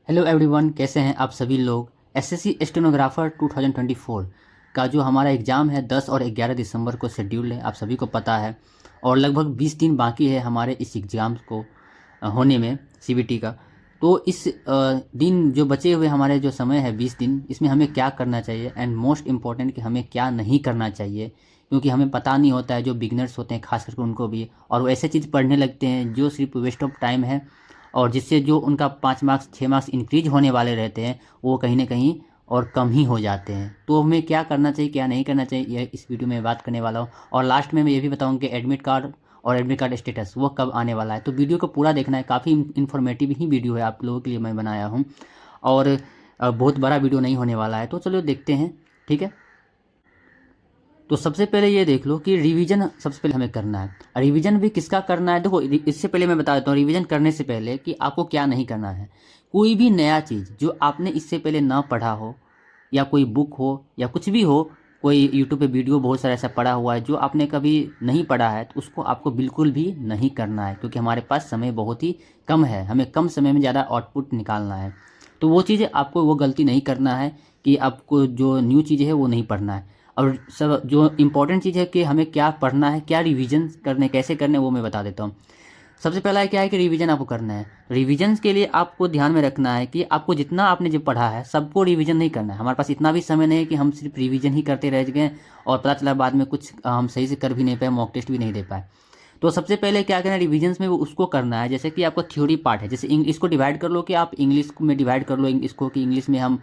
Hello everyone, कैसे हैं आप सभी लोग। एसएससी स्टेनोग्राफर 2024 का जो हमारा एग्ज़ाम है 10 और 11 दिसंबर को शेड्यूल है, आप सभी को पता है। और लगभग 20 दिन बाकी है हमारे इस एग्ज़ाम को होने में, सीबीटी का। तो इस दिन जो बचे हुए हमारे जो समय है 20 दिन, इसमें हमें क्या करना चाहिए एंड मोस्ट इम्पॉर्टेंट कि हमें क्या नहीं करना चाहिए, क्योंकि हमें पता नहीं होता है। जो बिगनर्स होते हैं खास करके उनको भी, और वो ऐसे चीज़ पढ़ने लगते हैं जो सिर्फ वेस्ट ऑफ टाइम है, और जिससे जो उनका 5 मार्क्स 6 मार्क्स इंक्रीज होने वाले रहते हैं वो कहीं ना कहीं और कम ही हो जाते हैं। तो हमें क्या करना चाहिए क्या नहीं करना चाहिए, यह इस वीडियो में बात करने वाला हूँ। और लास्ट में मैं ये भी बताऊँगा कि एडमिट कार्ड और एडमिट कार्ड स्टेटस वो कब आने वाला है। तो वीडियो को पूरा देखना है, काफ़ी इन्फॉर्मेटिव ही वीडियो है, आप लोगों के लिए मैं बनाया हूँ। और बहुत बड़ा वीडियो नहीं होने वाला है। तो चलो देखते हैं, ठीक है। तो सबसे पहले ये देख लो कि रिवीजन सबसे पहले हमें करना है। रिवीजन भी किसका करना है, देखो इससे पहले मैं बता देता हूँ रिवीजन करने से पहले कि आपको क्या नहीं करना है। कोई भी नया चीज़ जो आपने इससे पहले ना पढ़ा हो, या कोई बुक हो या कुछ भी हो, कोई यूट्यूब पे वीडियो बहुत सारा ऐसा पड़ा हुआ है जो आपने कभी नहीं पढ़ा है, तो उसको आपको बिल्कुल भी नहीं करना है, क्योंकि हमारे पास समय बहुत ही कम है, हमें कम समय में ज़्यादा आउटपुट निकालना है। तो वो चीज़ें आपको वो गलती नहीं करना है कि आपको जो न्यू चीज़ें है वो नहीं पढ़ना है। और सब जो इम्पोर्टेंट चीज़ है कि हमें क्या पढ़ना है, क्या रिवीजन करने कैसे करने, वो मैं बता देता हूँ। सबसे पहला क्या है कि रिवीजन आपको करना है। रिवीजन के लिए आपको ध्यान में रखना है कि आपको जितना आपने जो पढ़ा है सबको रिवीजन नहीं करना है। हमारे पास इतना भी समय नहीं है कि हम सिर्फ रिवीजन ही करते रह गए और पता चला बाद में कुछ हम सही से कर भी नहीं पाए, मॉक टेस्ट भी नहीं दे पाए। तो सबसे पहले क्या करना है रिवीजन्स में, वो उसको करना है। जैसे कि आपको थ्योरी पार्ट है, जैसे इंग्लिश को डिवाइड कर लो कि आप इंग्लिश में डिवाइड कर लो इसको कि इंग्लिश में हम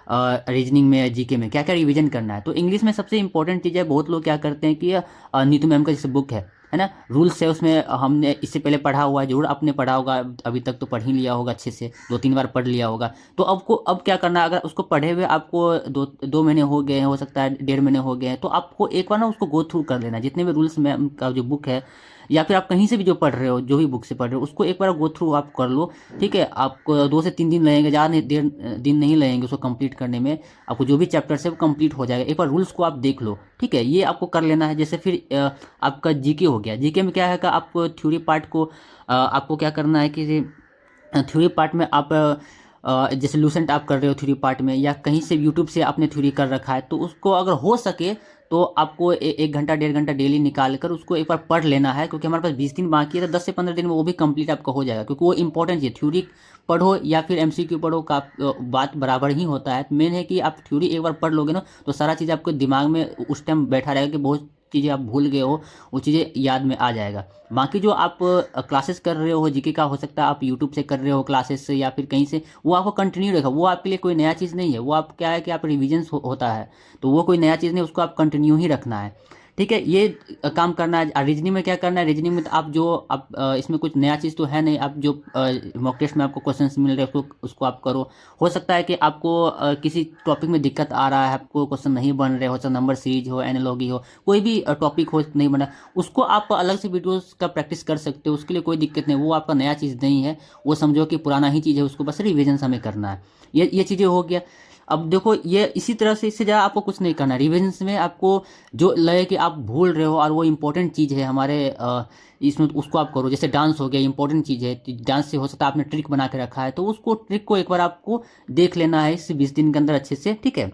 रीजनिंग में जीके में क्या क्या रिवीजन करना है। तो इंग्लिश में सबसे इंपॉर्टेंट चीज़ है, बहुत लोग क्या करते हैं कि नीतू मैम का जैसे बुक है ना, रूल्स है, उसमें हमने इससे पहले पढ़ा हुआ है, जरूर आपने पढ़ा होगा, अभी तक तो पढ़ ही लिया होगा, अच्छे से 2-3 बार पढ़ लिया होगा। तो अब क्या करना है, अगर उसको पढ़े हुए आपको 2 महीने हो गए हैं, हो सकता है 1.5 महीने हो गए हैं, तो आपको एक बार ना उसको गो थ्रू कर लेना, जितने भी रूल्स मैम का जो बुक है, या फिर आप कहीं से भी जो पढ़ रहे हो, जो भी बुक से पढ़ रहे हो, उसको एक बार गो थ्रू आप कर लो। ठीक है, आपको 2 से 3 दिन लगेंगे, ज़्यादा देर दिन नहीं लगेंगे उसको कंप्लीट करने में। आपको जो भी चैप्टर है वो कंप्लीट हो जाएगा, एक बार रूल्स को आप देख लो। ठीक है, ये आपको कर लेना है। जैसे फिर आपका जीके हो गया। जीके में क्या है कि आपको थ्योरी पार्ट को आपको क्या करना है कि थ्योरी पार्ट में आप जैसे लूसेंट आप कर रहे हो थ्योरी पार्ट में, या कहीं से यूट्यूब से आपने थ्योरी कर रखा है, तो उसको अगर हो सके तो आपको 1 घंटा 1.5 घंटा डेली निकाल कर उसको एक बार पढ़ लेना है, क्योंकि हमारे पास 20 दिन बाकी है। तो 10 से 15 दिन में वो भी कंप्लीट आपका हो जाएगा, क्योंकि वो इंपॉर्टेंट है। थ्योरी पढ़ो या फिर एमसीक्यू पढ़ो का बात बराबर ही होता है। मेन है कि आप थ्योरी एक बार पढ़ लोगे ना, तो सारा चीज़ आपको दिमाग में उस टाइम बैठा रहेगा कि बहुत चीज़ें आप भूल गए हो, वो चीज़ें याद में आ जाएगा। बाकी जो आप क्लासेस कर रहे हो जीके का, हो सकता है आप यूट्यूब से कर रहे हो क्लासेस से या फिर कहीं से, वो आपको कंटिन्यू रहेगा। वो आपके लिए कोई नया चीज़ नहीं है, वो आप क्या है कि आप रिविजन होता है, तो वो कोई नया चीज़ नहीं, उसको आप कंटिन्यू ही रखना है। ठीक है, ये काम करना है। रीजनिंग में क्या करना है, रीजनिंग में तो आप जो आप इसमें कुछ नया चीज़ तो है नहीं, आप जो मॉक टेस्ट में आपको क्वेश्चंस मिल रहे हैं उसको आप करो। हो सकता है कि आपको किसी टॉपिक में दिक्कत आ रहा है, आपको क्वेश्चन नहीं बन रहे, हो सकता नंबर सीरीज हो, एनालॉजी हो, कोई भी टॉपिक हो नहीं बना, उसको आप अलग से वीडियोस का प्रैक्टिस कर सकते हो, उसके लिए कोई दिक्कत नहीं। वो आपका नया चीज़ नहीं है, वो समझो कि पुराना ही चीज़ है, उसको बस रिविजन हमें करना है। ये चीज़ें हो गया। अब देखो, ये इसी तरह से इससे ज़्यादा आपको कुछ नहीं करना। रिविजन्स में आपको जो लगे कि आप भूल रहे हो और वो इंपॉर्टेंट चीज़ है हमारे इसमें, तो उसको आप करो। जैसे डांस हो गया, इंपॉर्टेंट चीज़ है, डांस से हो सकता है आपने ट्रिक बना के रखा है, तो उसको ट्रिक को एक बार आपको देख लेना है इस 20 दिन के अंदर अच्छे से। ठीक है,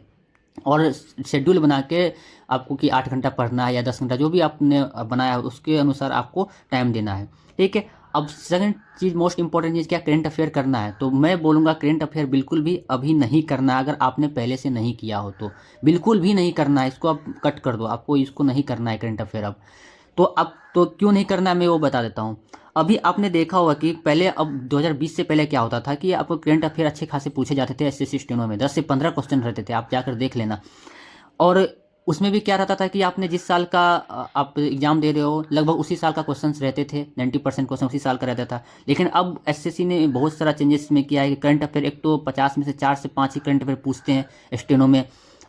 और शेड्यूल बना के आपको कि 8 घंटा पढ़ना है या 10 घंटा, जो भी आपने बनाया है उसके अनुसार आपको टाइम देना है। ठीक है, अब सेकंड चीज़, मोस्ट इंपॉर्टेंट चीज़ क्या, करेंट अफेयर करना है। तो मैं बोलूँगा करेंट अफेयर बिल्कुल भी अभी नहीं करना है, अगर आपने पहले से नहीं किया हो तो बिल्कुल भी नहीं करना है। इसको आप कट कर दो, आपको इसको नहीं करना है करेंट अफेयर अब। तो अब तो क्यों नहीं करना है मैं वो बता देता हूँ। अभी आपने देखा होगा कि पहले, अब 2020 से पहले क्या होता था कि आपको करंट अफेयर अच्छे खासे पूछे जाते थे एसएससी स्टेनो में, 10 से 15 क्वेश्चन रहते थे, आप जाकर देख लेना। और उसमें भी क्या रहता था कि आपने जिस साल का आप एग्जाम दे रहे हो, लगभग उसी साल का क्वेश्चंस रहते थे, 90% क्वेश्चन उसी साल का रहता था। लेकिन अब एसएससी ने बहुत सारा चेंजेस में किया है कि करंट अफेयर, एक तो 50 में से 4 से 5 ही करंट अफेयर पूछते हैं स्टेनो में।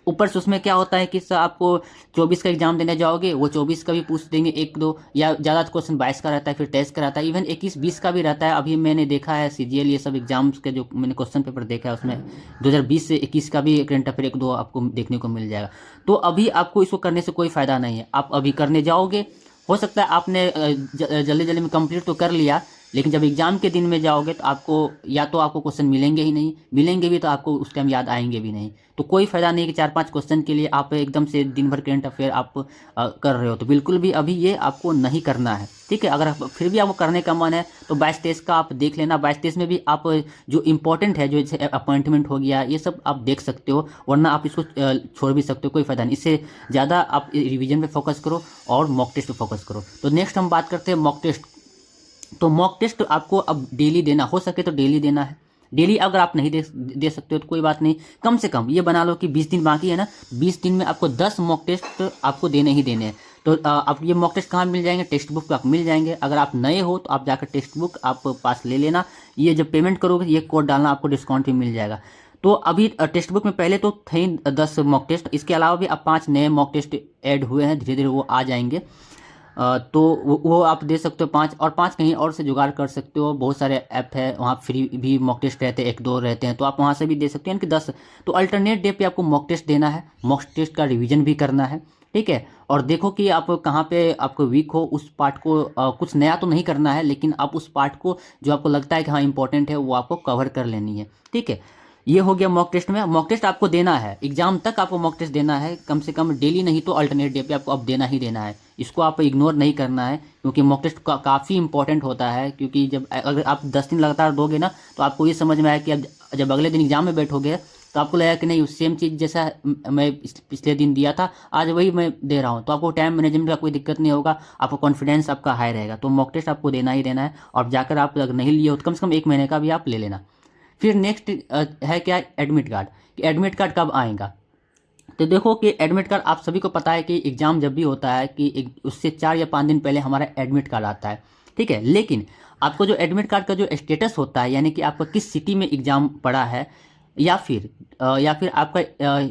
ऊपर से उसमें क्या होता है कि आपको 24 का एग्जाम देने जाओगे, वो 24 का भी पूछ देंगे, 1-2 या ज़्यादा क्वेश्चन 22 का रहता है, फिर 23 का रहता है, इवन 21-20 का भी रहता है। अभी मैंने देखा है सीजीएल ये सब एग्जाम्स के जो मैंने क्वेश्चन पेपर देखा है, उसमें 2020 से 21 का भी करंट अफेयर 1-2 आपको देखने को मिल जाएगा। तो अभी आपको इसको करने से कोई फ़ायदा नहीं है। आप अभी करने जाओगे, हो सकता है आपने जल्दी जल्दी में कंप्लीट तो कर लिया, लेकिन जब एग्ज़ाम के दिन में जाओगे तो आपको या तो आपको क्वेश्चन मिलेंगे ही नहीं, मिलेंगे भी तो आपको उस टाइम याद आएंगे भी नहीं। तो कोई फ़ायदा नहीं कि 4-5 क्वेश्चन के लिए आप एकदम से दिन भर करंट अफेयर आप कर रहे हो। तो बिल्कुल भी अभी ये आपको नहीं करना है, ठीक है। अगर फिर भी आपको करने का मन है तो 22-23 का आप देख लेना। 22-23 में भी आप जो इम्पोर्टेंट है, जो जैसे अपॉइंटमेंट हो गया, ये सब आप देख सकते हो, वरना आप इसको छोड़ भी सकते हो, कोई फ़ायदा नहीं। इससे ज़्यादा आप रिवीजन पे फोकस करो और मॉक टेस्ट पे फोकस करो। तो नेक्स्ट हम बात करते हैं मॉक टेस्ट। तो मॉक टेस्ट आपको अब डेली देना, हो सके तो डेली देना है। डेली अगर आप नहीं दे सकते हो तो कोई बात नहीं, कम से कम ये बना लो कि 20 दिन बाकी है ना, 20 दिन में आपको 10 मॉक टेस्ट आपको देने ही देने हैं। तो आप ये मॉक टेस्ट कहाँ मिल जाएंगे, टेक्स्ट बुक पे आप मिल जाएंगे। अगर आप नए हो तो आप जाकर टेक्स्ट बुक आप पास ले लेना। ये जब पेमेंट करोगे ये कोड डालना, आपको डिस्काउंट भी मिल जाएगा। तो अभी टेक्स्ट बुक में पहले तो थे ही 10 मॉक टेस्ट, इसके अलावा भी अब 5 नए मॉक टेस्ट ऐड हुए हैं, धीरे धीरे वो आ जाएंगे। तो वो आप दे सकते हो 5, और 5 कहीं और से जुगाड़ कर सकते हो। बहुत सारे ऐप है, वहाँ फ्री भी मॉक टेस्ट रहते हैं, 1-2 रहते हैं, तो आप वहाँ से भी दे सकते हैं। यानी कि 10। तो अल्टरनेट डे पे आपको मॉक टेस्ट देना है, मॉक टेस्ट का रिवीजन भी करना है, ठीक है। और देखो कि आप कहाँ पे आपको वीक हो, उस पार्ट को कुछ नया तो नहीं करना है, लेकिन आप उस पार्ट को जो आपको लगता है कि हाँ इंपॉर्टेंट है वो आपको कवर कर लेनी है, ठीक है। ये हो गया मॉक टेस्ट में। मॉक टेस्ट आपको देना है, एग्जाम तक आपको मॉक टेस्ट देना है, कम से कम डेली नहीं तो अल्टरनेट डे पे आपको अब देना ही देना है। इसको आप इग्नोर नहीं करना है, क्योंकि मॉक टेस्ट काफ़ी इंपॉर्टेंट होता है। क्योंकि जब अगर आप 10 दिन लगातार दोगे ना, तो आपको ये समझ में आया कि अब जब अगले दिन एग्जाम में बैठोगे तो आपको लगेगा कि नहीं, सेम चीज़ जैसा मैं पिछले दिन दिया था आज वही मैं दे रहा हूँ। तो आपको टाइम मैनेजमेंट का कोई दिक्कत नहीं होगा, आपको कॉन्फिडेंस आपका हाई रहेगा। तो मॉक टेस्ट आपको देना ही देना है, और जाकर आप अगर नहीं लिए हो तो कम से कम 1 महीने का भी आप ले लेना। फिर नेक्स्ट है क्या, एडमिट कार्ड। कि एडमिट कार्ड कब आएगा। तो देखो कि एडमिट कार्ड आप सभी को पता है कि एग्ज़ाम जब भी होता है कि उससे 4 या 5 दिन पहले हमारा एडमिट कार्ड आता है, ठीक है। लेकिन आपको जो एडमिट कार्ड का जो स्टेटस होता है, यानी कि आपका किस सिटी में एग्ज़ाम पड़ा है, या फिर आपका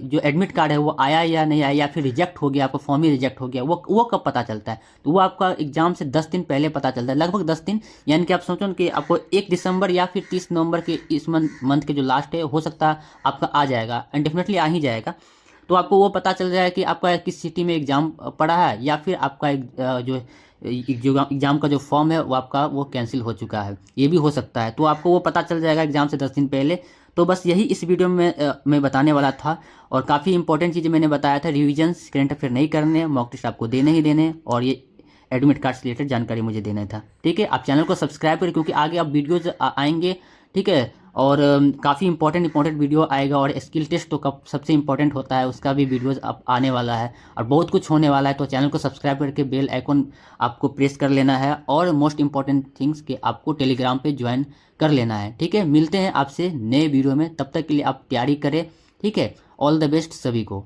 जो एडमिट कार्ड है वो आया या नहीं आया, या फिर रिजेक्ट हो गया, आपका फॉर्म ही रिजेक्ट हो गया, वो कब पता चलता है। तो वो आपका एग्जाम से 10 दिन पहले पता चलता है, लगभग 10 दिन। यानी कि आप सोचो कि आपको 1 दिसंबर या फिर 30 नवंबर के इस मंथ के जो लास्ट है, हो सकता है आपका आ जाएगा, एंड डेफिनेटली आ ही जाएगा। तो आपको वो पता चल जाएगा कि आपका किस सिटी में एग्ज़ाम पड़ा है, या फिर आपका जो एग्ज़ाम का जो फॉर्म है वो आपका वो कैंसिल हो चुका है, ये भी हो सकता है। तो आपको वो पता चल जाएगा एग्ज़ाम से 10 दिन पहले। तो बस यही इस वीडियो में मैं बताने वाला था, और काफ़ी इंपॉर्टेंट चीज़ें मैंने बताया था। रिविजन्स, करंट अफेयर नहीं करने, मॉक टेस्ट आपको देने ही देने, और ये एडमिट कार्ड से रिलेटेड जानकारी मुझे देना था, ठीक है। आप चैनल को सब्सक्राइब करें, क्योंकि आगे आप वीडियोज़ आएंगे, ठीक है। और काफ़ी इंपॉर्टेंट वीडियो आएगा, और स्किल टेस्ट तो कब सबसे इंपॉर्टेंट होता है, उसका भी वीडियोज़ अब आने वाला है, और बहुत कुछ होने वाला है। तो चैनल को सब्सक्राइब करके बेल आइकन आपको प्रेस कर लेना है, और मोस्ट इंपॉर्टेंट थिंग्स कि आपको टेलीग्राम पे ज्वाइन कर लेना है, ठीक है। मिलते हैं आपसे नए वीडियो में, तब तक के लिए आप तैयारी करें, ठीक है। ऑल द बेस्ट सभी को।